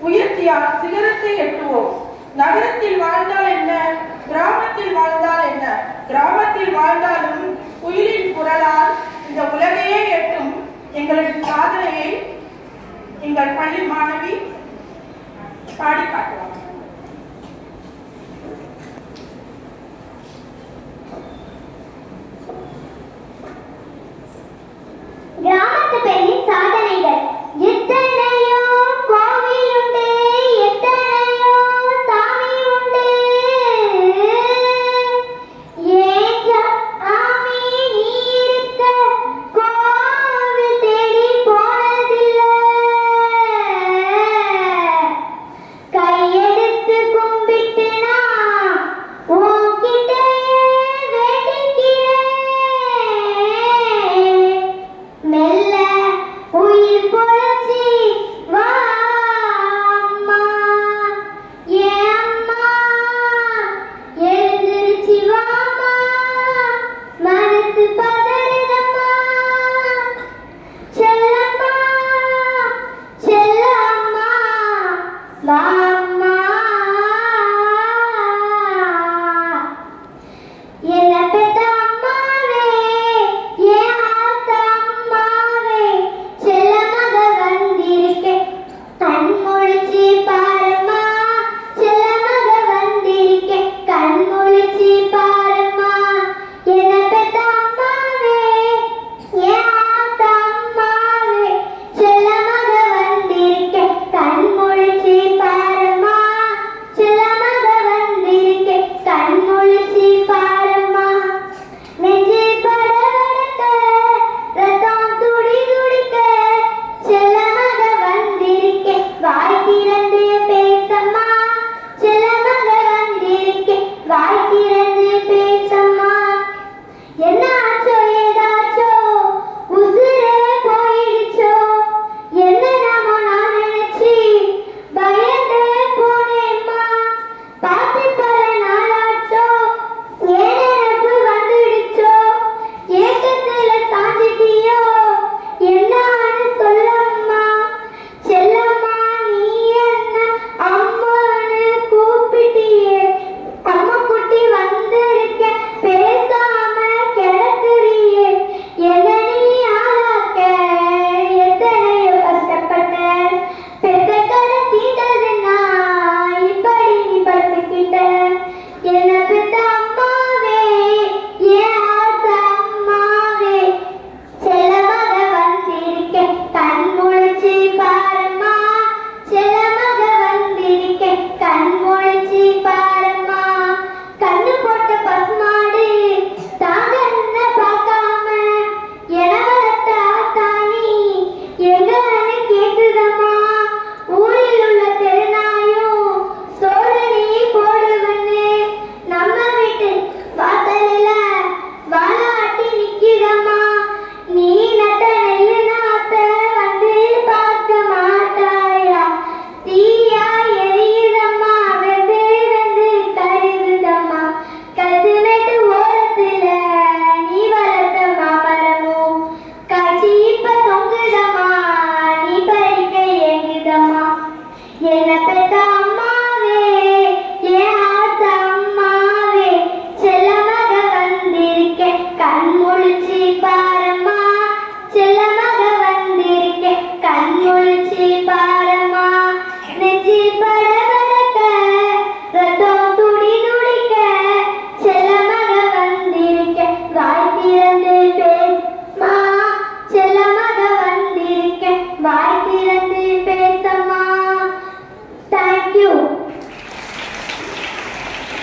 உயர்த்தியால் சிகரத்தை எட்டுவோம். நகரத்தில் வாழ்ந்தால் என்ன, கிராமத்தில் வாழ்ந்தால் என்ன? கிராமத்தில் வாழ்ந்தாலும் குயிலின் குரலால் இந்த உலகையே எட்டும் எங்களின் சாதனையை எங்கள் பள்ளி மாணவி பாடி காட்டுவார். கிராமத்து பெண்ணின் சாதனைகள். எத்தனையோ கோவில் உண்டு, எத்தனையோ சாமி உண்டு, ஏன் ஆமி நீ இருக்க கோவில் தேடி போனதில்லை, கையெடுத்து கும்பிட்டு நான் உன்கிட்டயே வேண்டிக்கிறேன், மெல்ல உயிர் பொழைச்சி வா அம்மா, ஏன் அம்மா எழுந்திருச்சி வாமா, மனசு பதறுதம்மா, செல்லம்மா செல்லம்மா வா.